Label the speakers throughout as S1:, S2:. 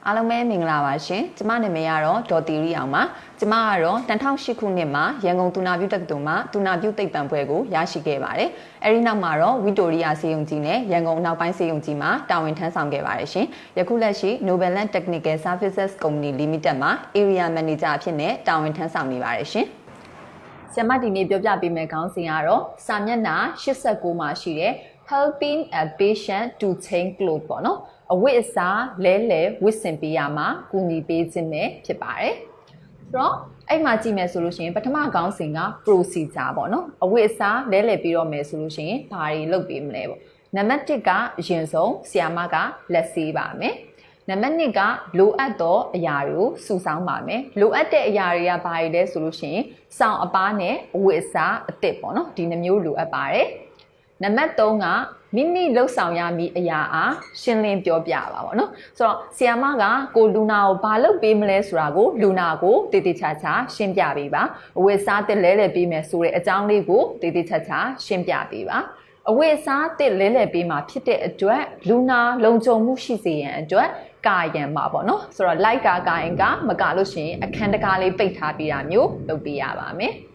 S1: အားလုံးပဲမင်္ဂလာပါရှင်ကျမနာမည်ကတော့ဒေါ်တီရီအောင်ပါကျမကတော့2008ခုနှစ်မှာရန်ကုန်သူနာပြုတက္ကသိုလ်မှာသူနာပြုသိပ္ပံဘွဲ့ကိုရရှိခဲ့ပါတယ်အဲဒီနောက်မှာတော့ဝီတိုရီယာဆေးရုံကြီးနဲ့ရန်ကုန်နောက်ပိုင်းဆေးရုံကြီးမှာတာဝန်ထမ်းဆောင်ခဲ့ပါတယ်ရှင်ယခုလက်ရှိ Noveland Technical Services Company Limited မှာ Area Manager အဖြစ်နဲ့တာဝန်ထမ်းဆောင်နေပါတယ်ရှင်ဆရာမဒီနေ့ပြောပြပေးမယ့်ခေါင်းစဉ်ကတော့စာမျက်နှာ89မှာရှိတဲ့ helping a patient to change clothes ပေါ့နော်အဝတ်အစားလဲဝတ်ဆင်ပေးရမှာကူညီပေးခြင်းပဲဖြစ်ပါတယ်ဆိုတော့အဲ့မှာကြည့်မယ်ဆိုလို့ရှိရင်ပထမခေါင်းစဉ်က procedure ပေါ့နော်အဝတ်အစားလဲပြီးတော့မယ်ဆိုလို့ရှိရင်ဘာတွေလုပ်ပေးမလဲပေါ့နံပါတ်1ကအရင်ဆုံးဆရာမကလက်ဆေးပါမယ်နံပါတ်2ကလိုအပ်သောအရာတွေကိုစုဆောင်းပါမယ်လိုအပ်တဲ့အရာတွေကဘာတွေလဲဆိုလို့ရှိရင်စောင်အပားနဲ့အဝတ်အစားအသစ်ပေါ့နော်ဒီနှမျိုးလိုအပ်ပါတယ်နံပါတ်3ကမိမိလှုပ်ဆောင်ရမည့်အရာအားရှင်းလင်းပြောပြပါပေါ့နော်ဆိုတော့ဆီယာမကကိုလူနာကိုဘာလုပ်ပေးမလဲဆိုတာကိုလူနာကိုတည်တည်ချာချာရှင်းပြပေးပါအဝတ်စားတစ်လဲပေးမယ်ဆိုတဲ့အကြောင်းလေးကိုတည်တည်ချာချာရှင်းပြပေးပါအဝတ်စားတစ်လဲပေးမှာဖြစ်တဲ့အတွက်လူနာလုံခြုံမှုရှိစေရန်အတွက်ကာယံမှာပေါ့နော်ဆိုတော့လိုက်ကာယံကမကလို့ရှိရင်အခန်းတကားလေးပိတ်ထားပေးတာမျိုးလုပ်ပေးရပါမယ်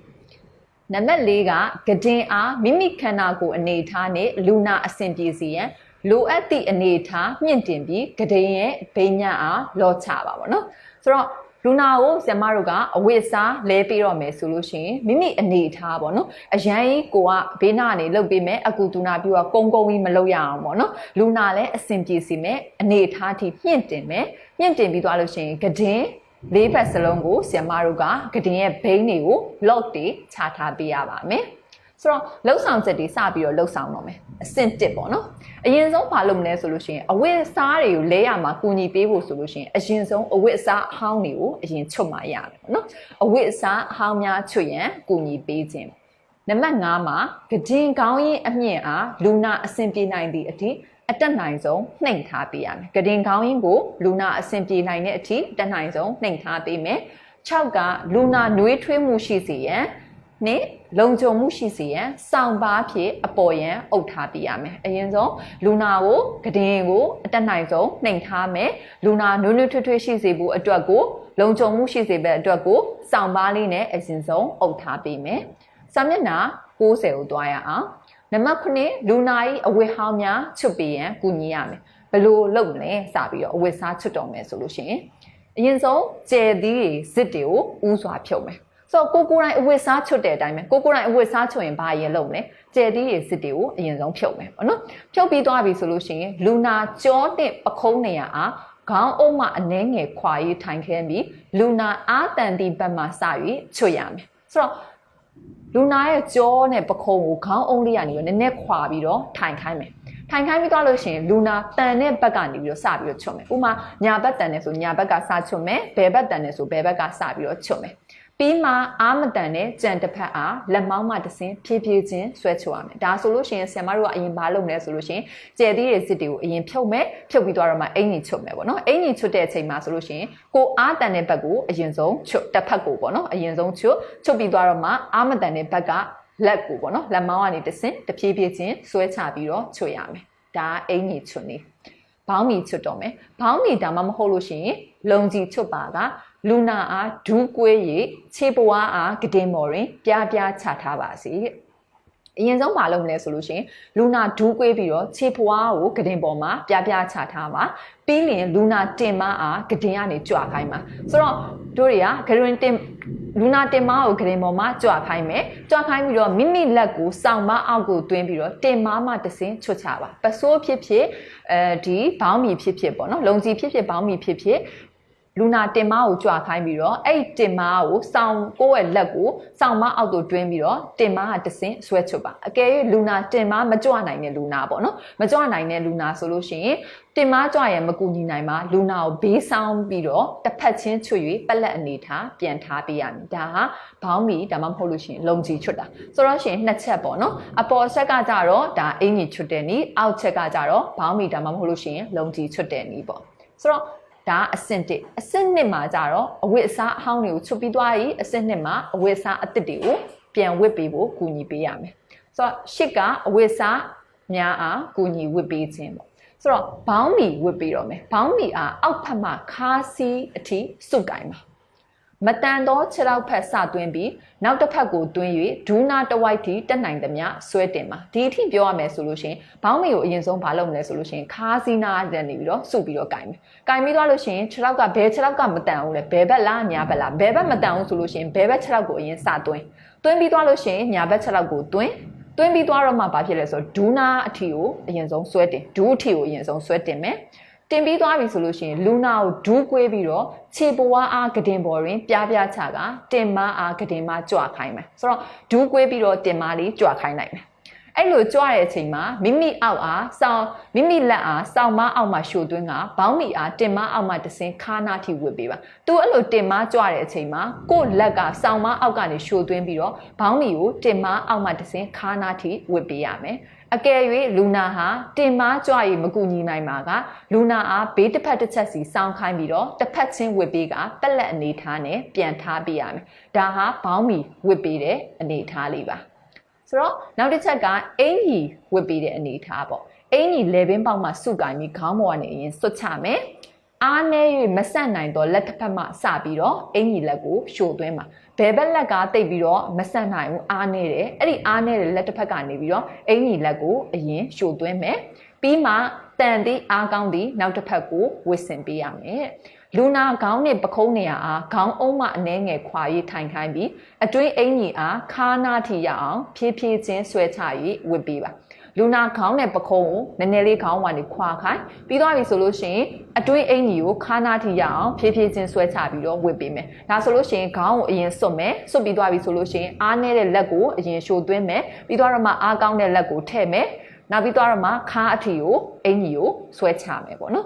S1: နံပါတ်4ကကဒင်အားမိမိခန္ဓာကိုယ်အနေထားနဲ့လူနာအဆင်ပြေစေရန်လိုအပ်သည့်အနေထားမြင့်တင်ပြီးကဒင်ရဲ့ဘိညာအားလောချပါပေါ့နော်ဆိုတော့လူနာကိုဆရာမတို့ကအဝတ်စားလဲပေးတော့မယ်ဆိုလို့ရှိရင်မိမိအနေထားပေါ့နော်အရန်ကြီးကိုကဘေးနာနေလှုပ်ပေးမယ်အကူတူနာပြူကကုန်းကြီးမလှုပ်ရအောင်ပေါ့နော်လူနာလည်းအဆင်ပြေစေမယ်အနေထားထိမြင့်တင်မယ်မြင့်တင်ပြီးသွားလို့ရှိရင်ကဒင်၄ဘက်စလုံးကိုဆရာမတို့ကကဒင်ရဲ့ဘိန်းတွေကို lock တွေချထားပေးရပါမယ်ဆိုတော့လှုပ်ဆောင်ချက်တွေစပြီးတော့လှုပ်ဆောင်တော့မယ်အဆင့်1ပေါ့နော်အရင်ဆုံးဘာလုပ်မလဲဆိုလို့ရှိရင်အဝတ်အစားတွေကိုလဲရမှာကူညီပေးဖို့ဆိုလို့ရှိရင်အရင်ဆုံးအဝတ်အစားအဟောင်းတွေကိုအရင်ချွတ်မှရမယ်ပေါ့နော်အဝတ်အစားအဟောင်းများချွတ်ရန်ကူညီပေးခြင်းနံပါတ်5မှာကဒင်ကောင်းရင်အမြင့်အားလူနာအဆင်ပြေနိုင်သည့်အထိအတက်နိုင်ဆုံးနှိမ်ထားပေးရမယ်။ကဒင်ခေါင်းရင်းကိုလူနာအဆင်ပြေနိုင်တဲ့အထိတက်နိုင်ဆုံးနှိမ်ထားပေးမယ်။6ကလူနာနှွေးထွေးမှုရှိစေရန်နဲ့လုံခြုံမှုရှိစေရန်စောင့်ပါဖြစ်အပေါ်ရန်အုပ်ထားပေးရမယ်။အရင်ဆုံးလူနာကိုကဒင်ကိုအတက်နိုင်ဆုံးနှိမ်ထားမယ်။လူနာနှွေးထွေးရှိစေဖို့အတွက်ကိုလုံခြုံမှုရှိစေတဲ့အတွက်ကိုစောင့်ပါလေးနဲ့အရင်ဆုံးအုပ်ထားပေးမယ်။စာမျက်နှာ60ကိုတွားရအောင်။နံပါတ်9လူနာ၏အဝတ်ဟောင်းများချွတ်ပေးရန်ကူညီရမယ်ဘယ်လိုလုပ်မလဲစပြီးတော့အဝတ်စားချွတ်တော်မယ်ဆိုလို့ရှိရင်အရင်ဆုံးကျယ်သီးတွေဇစ်တွေကိုဥစွာဖြုတ်မယ်ဆိုတော့ကိုယ်တိုင်အဝတ်စားချွတ်တဲ့အတိုင်းပဲကိုယ်တိုင်အဝတ်စားချွတ်ရင်ဘာရင်လုပ်မလဲကျယ်သီးတွေဇစ်တွေကိုအရင်ဆုံးဖြုတ်မယ်ပေါ့နော်ဖြုတ်ပြီးသွားပြီဆိုလို့ရှိရင်လူနာကြောတဲ့ပခုံးနေရအားခေါင်းအုပ်မှအနှဲငယ်ခွာရေးထိုင်ခဲပြီးလူနာအာတန်တီဘက်မှစ၍ချွတ်ရမယ်ဆိုတော့လူနာရဲ့ကြောနဲ့ပခုံးကိုခေါင်းအုံးလေးကနေပြီးနည်းနည်းခွာပြီးတော့ထိုင်ခိုင်းမယ်ထိုင်ခိုင်းပြီးသွားလို့ရှိရင်လူနာတန်တဲ့ဘက်ကနေပြီးတော့စပြီးတော့ချွတ်မယ်ဥပမာညာဘက်တန်တယ်ဆိုညာဘက်ကစချွတ်မယ်ဘယ်ဘက်တန်တယ်ဆိုဘယ်ဘက်ကစပြီးတော့ချွတ်မယ်ပြီးမှအာမတန်တဲ့ကြံတစ်ဖက်အားလက်မောင်းမှတစ်စင်းဖြည်းဖြည်းချင်းဆွဲချွတ်ရမယ်ဒါဆိုလို့ရှိရင်ဆရာမတို့ကအရင်ဘာလုပ်မလဲဆိုလို့ရှိရင်ကျယ်သီးရဲ့စစ်တွေကိုအရင်ဖြုတ်မယ်ဖြုတ်ပြီးသွားတော့မှအင်ကြီးချွတ်မယ်ပေါ့နော်အင်ကြီးချွတ်တဲ့အချိန်မှာဆိုလို့ရှိရင်ကိုအာတန်တဲ့ဘက်ကိုအရင်ဆုံးချွတ်တစ်ဖက်ကိုပေါ့နော်အရင်ဆုံးချွတ်ပြီးသွားတော့မှအာမတန်တဲ့ဘက်ကလက်ကိုပေါ့နော်လက်မောင်းကနေတစ်စင်းတဖြည်းဖြည်းချင်းဆွဲချပြီးတော့ချွတ်ရမယ်ဒါအင်ကြီးချွတ်နေဘောင်းမီချွတ်တော့မယ်ဘောင်းမီဒါမှမဟုတ်လို့ရှိရင်လုံကြီးချွတ်ပါကလူနာအားဒူးကွေးရခြေပွားအားကဒင်မော်ရင်ပြားချထားပါစေအရင်ဆုံးမလုပ်မလဲဆိုလို့ရှိရင်လူနာဒူးကွေးပြီးတော့ခြေပွားကိုကဒင်ပေါ်မှာပြားချထားပါပြီးရင်လူနာတင်မအားကဒင်ကနေကြွခိုင်းပါဆိုတော့တို့တွေကဂရင်တင်လူနာတင်မကိုကဒင်ပေါ်မှာကြွခိုင်းမယ်ကြွခိုင်းပြီးတော့မိမိလက်ကိုစောင့်မအောက်ကိုတွင်းပြီးတော့တင်မမှတစင်းချွတ်ချပါပစိုးဖြစ်ဒီဘောင်းမီဖြစ်ပေါ့နော်လုံစီဖြစ်ဘောင်းမီဖြစ်လူနာတင်မကိုကြွခိုင်းပြီးတော့အဲ့တင်မကိုစောင့်ကိုယ့်ရဲ့လက်ကိုစောင့်မအောက်ကိုတွင်းပြီးတော့တင်မကတစင်းဆွဲချွတ်ပါအကယ်၍လူနာတင်မမကြွနိုင်တဲ့လူနာပေါ့နော်မကြွနိုင်တဲ့လူနာဆိုလို့ရှိရင်တင်မကြွရင်မကူညီနိုင်ပါလူနာကိုဘေးဆောင်ပြီးတော့တစ်ဖက်ချင်းချွတ်၍ပလက်အနေထားပြန်ထားပေးရမည်ဒါဟာဘောင်းမီဒါမှမဟုတ်လို့ရှိရင်လုံကြီးချွတ်တာဆိုတော့ရှင်နှစ်ချက်ပေါ့နော်အပေါ်ဆက်ကကြတော့ဒါအင်ကြီးချွတ်တဲ့နည်းအောက်ချက်ကကြတော့ဘောင်းမီဒါမှမဟုတ်လို့ရှိရင်လုံကြီးချွတ်တဲ့နည်းပေါ့ဆိုတော့ဒါအဆင့်1အဆင့်2မှာကြတော့အဝတ်အစားအဟောင်းတွေကိုချွတ်ပြီးသွားပြီးအဆင့်2မှာအဝတ်အစားအသစ်တွေကိုပြန်ဝတ်ပေးဖို့ကူညီပေးရမယ်ဆိုတော့ရှစ်ကအဝတ်အစားများအားကူညီဝတ်ပေးခြင်းပေါ့ ဆိုတော့ဘောင်းမီဝစ်ပြီးတော့မယ်ဘောင်းမီအားအောက်ဖက်မှခါးစီးအထိစုပ်ကိုင်ပါမတန်သောခြေထောက်ဖက်စသွင်းပြီးနောက်တစ်ဖက်ကိုတွင်း၍ဒူးနာတဝိုက်ထိတက်နိုင်သမျှဆွဲတင်ပါဒီအထိပြောရမယ်ဆိုလို့ရှိရင်ဘောင်းမီကိုအရင်ဆုံးဘာလုပ်မလဲဆိုလို့ရှိရင်ခါးစီးနာတက်နေပြီးတော့စုပ်ပြီးတော့ကိုင်မယ်ကိုင်ပြီးသွားလို့ရှိရင်ခြေထောက်ကဘယ်ခြေထောက်ကမတန်ဘူးလဲဘယ်ဘက်လားညာဘက်လားဘယ်ဘက်မတန်ဘူးဆိုလို့ရှိရင်ဘယ်ဘက်ခြေထောက်ကိုအရင်စသွင်းပြီးသွားလို့ရှိရင်ညာဘက်ခြေထောက်ကိုတွင်းပြီးသွားတော့မှဘာဖြစ်လဲဆိုတော့ဒူးနာအထိကိုအရင်ဆုံးဆွဲတင်ဒူးအထိကိုအရင်ဆုံးဆွဲတင်မယ်တင်ပြီးသွားပြီဆိုလို့ရှိရင်လူနာကိုဒူးကွေးပြီးတော့ခြေပွားအားကတင်ပေါ်တွင်ပြားပြားချကတင်မအားကတင်မကြွခိုင်းမယ်ဆိုတော့ဒူးကွေးပြီးတော့တင်မလေးကြွခိုင်းလိုက်မယ်အဲ့လိုကြွတဲ့အချိန်မှာမိမိအောက်အားစောင်းမိမိလက်အားစောင်းမအောက်မှာရှို့သွင်းကဘောင်းမီအားတင်မအောက်မှာတစင်းခါနာထိဝစ်ပေးပါသူအဲ့လိုတင်မကြွတဲ့အချိန်မှာကို့လက်ကစောင်းမအောက်ကနေရှို့သွင်းပြီးတော့ဘောင်းမီကိုတင်မအောက်မှာတစင်းခါနာထိဝစ်ပေးရမယ်အကယ်၍လူနာဟာတင်မကြွရမကူညီနိုင်ပါကလူနာအားဘေးတစ်ဖက်တစ်ချက်စီစောင်းခိုင်းပြီးတော့တစ်ဖက်ချင်းဝစ်ပေးကပက်လက်အနေထားနဲ့ပြန်ထားပေးရမယ်ဒါဟာဘောင်းမီဝစ်ပေးတဲ့အနေထားလေးပါဆိုတော့နောက်တစ်ချက်ကအင်ကြီးဝစ်ပေးတဲ့အနေထားပေါ့အင်ကြီးလေပင်ပေါက်မှစုကင်ပြီးခေါင်းပေါ်ကနေအရင်ဆွတ်ချမယ်အားနည်း၍မဆန့်နိုင်တော့လက်တစ်ဖက်မှစပြီးတော့အင်ကြီးလက်ကိုရှို့သွင်းပါဘယ်ဘက်လက်ကတိတ်ပြီးတော့မဆန့်နိုင်ဘူးအားနည်းတယ်အဲ့ဒီအားနည်းတဲ့လက်တစ်ဖက်ကနေပြီးတော့အင်ကြီးလက်ကိုအရင်ရှို့သွင်းမယ်ပြီးမှတန်သည့်အားကောင်းသည့်နောက်တစ်ဖက်ကိုဝစ်ဆင်ပေးရမယ်လူနာခေါင်းနဲ့ပခုံးနေရအားခေါင်းအုံးမှအနှဲငယ်ခွာ၍ထိုင်ခိုင်းပြီးအတွင်းအင်ကြီးအားခါနာထိရအောင်ဖြည်းဖြည်းချင်းဆွဲချ၍ဝစ်ပေးပါလူနာခေါင်းနဲ့ပခုံးကိုနည်းနည်းလေးခေါင်းဝင်ခွာခိုင်းပြီးသွားပြီဆိုလို့ရှိရင်အတွင်းအင်ကြီးကိုခါနာထိရအောင်ဖြည်းဖြည်းချင်းဆွဲချပြီးတော့ဝစ်ပေးမယ်ဒါဆိုလို့ရှိရင်ခေါင်းကိုအရင်စွတ်မယ်စွတ်ပြီးသွားပြီဆိုလို့ရှိရင်အားနည်းတဲ့လက်ကိုအရင်ရှို့သွင်းမယ်ပြီးသွားတော့မှအားကောင်းတဲ့လက်ကိုထည့်မယ်နောက်ပြီးသွားတော့မှခါအထီကိုအင်ကြီးကိုဆွဲချမယ်ပေါ့နော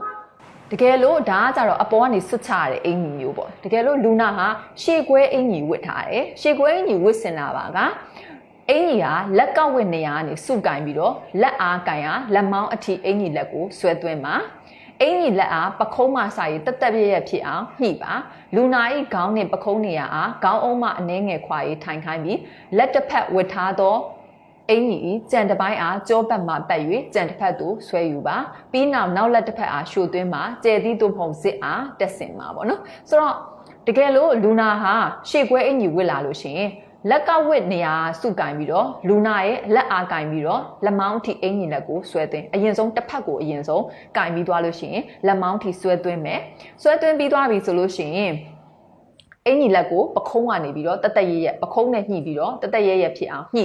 S1: ်တကယ်လို့ဒါကကြတော့အပေါ်ကနေဆွတ်ချရတဲ့အင်ကြီးမျိုးပေါ့တကယ်လို့လူနာဟာရှေ့ကွဲအင်ကြီးဝစ်ထားတယ်ရှေ့ကွဲအင်ကြီးဝစ်စင်လာပါကအင်ကြီးဟာလက်ကောက်ဝစ်နေရာကနေစုကင်ပြီးတော့လက်အားကင်ဟာလက်မောင်းအထိအင်ကြီးလက်ကိုဆွဲသွင်းပါအင်ကြီးလက်အားပခုံးမှစာရေးတက်တက်ပြည့်ရဖြစ်အောင်ညှိပါလူနာ၏ခေါင်းနဲ့ပခုံးနေရာအားခေါင်းအုံးမှအနှဲငယ်ခွာရေးထိုင်ခိုင်းပြီးလက်တစ်ဖက်ဝစ်ထားသောအင်ကြီးကြံတစ်ပိုင်းအားကြောပတ်မှပတ်၍ကြံတစ်ဖက်သို့ဆွဲယူပါပြီးနောက်လက်တစ်ဖက်အားရှို့သွင်းပါကျဲသည့်သို့ဖုံစစ်အားတက်ဆင်ပါပေါ့နော်ဆိုတော့တကယ်လို့လူနာဟာရှေ့ကွဲအင်ကြီးဝစ်လာလို့ရှိရင်လက်ကဝစ်နေရာစုကင်ပြီးတော့လူနာရဲ့လက်အားကင်ပြီးတော့လက်မောင်းထိအင်ကြီးလက်ကိုဆွဲသွင်းအရင်ဆုံးတစ်ဖက်ကိုအရင်ဆုံးကင်ပြီးသွားလို့ရှိရင်လက်မောင်းထိဆွဲသွင်းမယ်ဆွဲသွင်းပြီးသွားပြီဆိုလို့ရှိရင်အင်ကြီးလက်ကိုပခုံးကနေပြီးတော့တက်ရဲပခုံးနဲ့ညှိပြီးတော့တက်ရဲဖြစ်အောင်ညှ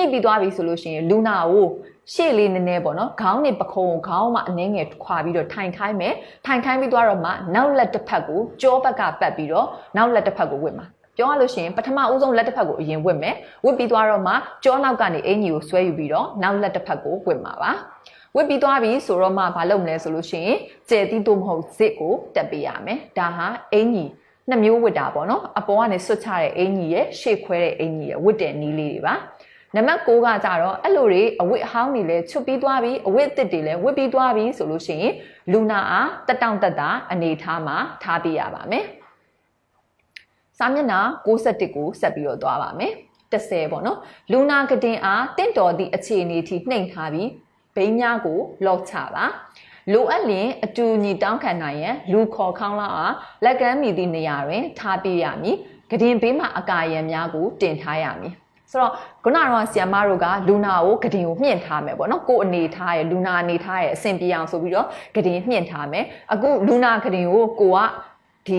S1: ိပြီးသွားပြီဆိုလို့ရှိရင်လူနာကိုရှေ့လေးနည်းနည်းပေါ့နော်ခေါင်းနဲ့ပခုံးကိုခေါင်းမှအနှဲငယ်ခွာပြီးတော့ထိုင်ခိုင်းမယ်ထိုင်ခိုင်းပြီးသွားတော့မှနောက်လက်တစ်ဖက်ကိုကြောဘက်ကပတ်ပြီးတော့နောက်လက်တစ်ဖက်ကိုဝစ်မှာပြောရလို့ရှိရင်ပထမဦးဆုံးလက်တစ်ဖက်ကိုအရင်ဝစ်မယ်ဝစ်ပြီးသွားတော့မှကြောနောက်ကနေအင်ကြီးကိုဆွဲယူပြီးတော့နောက်လက်တစ်ဖက်ကိုဝစ်မှာပါဝစ်ပြီးသွားပြီဆိုတော့မှဘာလုပ်မလဲဆိုလို့ရှိရင်ကျဲသီးသို့မဟုတ်ဇစ်ကိုတက်ပေးရမယ်ဒါဟာအင်ကြီးနှစ်မျိုးဝစ်တာပေါ့နော်အပေါ်ကနေဆွတ်ချတဲ့အင်ကြီးရဲ့ရှေ့ခွဲတဲ့အင်ကြီးရဲ့ဝစ်တဲ့နီးလေးတွေပါနံပါတ်6ကကြတော့အဲ့လိုတွေအဝတ်အဟောင်းတွေလည်းချွတ်ပြီးသွားပြီအဝတ်အသစ်တွေလည်းဝတ်ပြီးသွားပြီဆိုလို့ရှိရင်လူနာအားတက်တောင့်တက်တာအနေထားမှာထားပြရပါမယ်စာမျက်နှာ61ကိုဆက်ပြီးတော့သွားပါမယ်10ပေါ့နော်လူနာကတင်အားတင့်တော်သည့်အခြေအနေထိနှိမ်ထားပြီးဘိန်းများကိုလော့ချပါလိုအပ်ရင်အတူညီတောင်းခံနိုင်ရန်လူခေါ်ခေါင်းလောက်အားလက်ကမ်းမိသည့်နေရာတွင်ထားပြရမည်ကတင်ဘေးမှာအကာအရံများကိုတင်ထားရမည်ဆိုတော့ခုနကတော့ဆီယမတို့ကလူနာကိုကတင်ကိုမြင့်ထားမယ်ပေါ့နော်ကိုယ်အနေထားရလူနာအနေထားရအဆင်ပြေအောင်ဆိုပြီးတော့ကတင်မြင့်ထားမယ်အခုလူနာကတင်ကိုကိုကဒ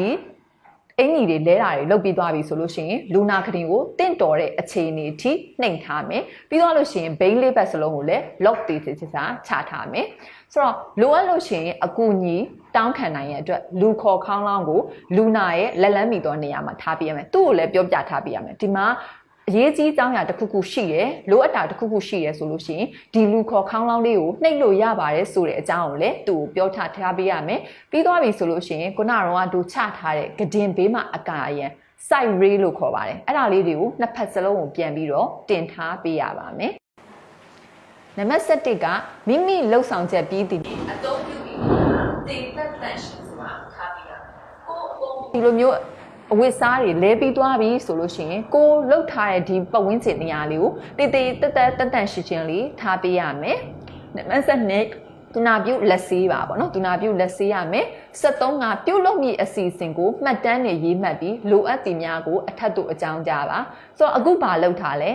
S1: ီအင်ကြီးတွေလဲတာတွေလုတ်ပြီးသွားပြီဆိုလို့ရှိရင်လူနာကတင်ကိုတင့်တော်တဲ့အခြေအနေထိနှိမ်ထားမယ်ပြီးတော့လို့ရှိရင်ဘိန်းလေးဘက်စလုံးကိုလည်း lock သေးသေးချာချထားမယ်ဆိုတော့လိုအပ်လို့ရှိရင်အကူညီတောင်းခံနိုင်ရတဲ့အတွက်လူခေါ်ခေါင်းလောင်းကိုလူနာရဲ့လက်လန်းမီသောနေရာမှာထားပြရမယ်သူ့ကိုလည်းပြောပြထားပြရမယ်ဒီမှာအရေးကြီးတောင်းရတစ်ခုခုရှိတယ်လိုအပ်တာတစ်ခုခုရှိတယ်ဆိုလို့ရှိရင်ဒီလူခေါ်ခေါင်းလောင်းလေးကိုနှိပ်လို့ရပါတယ်ဆိုတဲ့အကြောင်းကိုလည်းသူ့ကိုပြောထားပေးရမယ်ပြီးသွားပြီဆိုလို့ရှိရင်ခုနကတော့သူချထားတဲ့ကတင်ဘေးမှာအကာအရံ side rail လို့ခေါ်ပါတယ်အဲ့ဒါလေးတွေကိုနှစ်ဖက်စလုံးကိုပြန်ပြီးတော့တင်ထားပေးရပါမယ်နံပါတ်7ကမိမိလှုပ်ဆောင်ချက်ပြီးတည်အသုံးပြုပြီးတင်သက်တန့်ရှင်ဆိုတာထားပေးရမယ်ကိုအကုန်ဒီလိုမျိုးအဝတ်စားတွေလဲပြီးသွားပြီဆိုလို့ရှိရင်ကိုလှုပ်ထားတဲ့ဒီပတ်ဝန်းကျင်နေရာလေးကိုတေးတက်တန့်ရှိချင်းလေးထားပေးရမယ်နံပါတ်7 သူနာပြုလက်ဆေးပါပေါ့နော်သူနာပြုလက်ဆေးရမယ်73ကပြုတ်လို့မိအစီအစဉ်ကိုမှတ်တမ်းနဲ့ရေးမှတ်ပြီးလိုအပ်သည်များကိုအထက်သို့အကြောင်းကြားပါဆိုတော့အခုဘာလုပ်ထားလဲ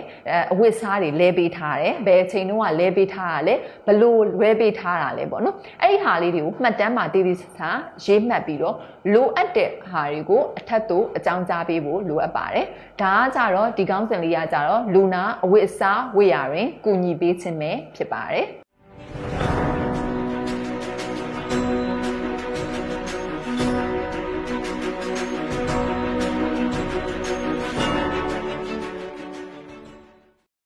S1: အဝတ်စားတွေလဲပေးထားတယ်ဘယ်အချိန်တုန်းကလဲပေးထားတာလဲဘလို့လွဲပေးထားတာလဲပေါ့နော်အဲ့ဒီဟာလေးတွေကိုမှတ်တမ်းမှာတည်တည်ဆာရေးမှတ်ပြီးတော့လိုအပ်တဲ့ဟာတွေကိုအထက်သို့အကြောင်းကြားပေးဖို့လိုအပ်ပါတယ်ဒါကကြတော့ဒီကောင်းစဉ်လေးကကြတော့လူနာအဝတ်အစားဝတ်ရရင်ကူညီပေးခြင်းပဲဖြစ်ပါတယ်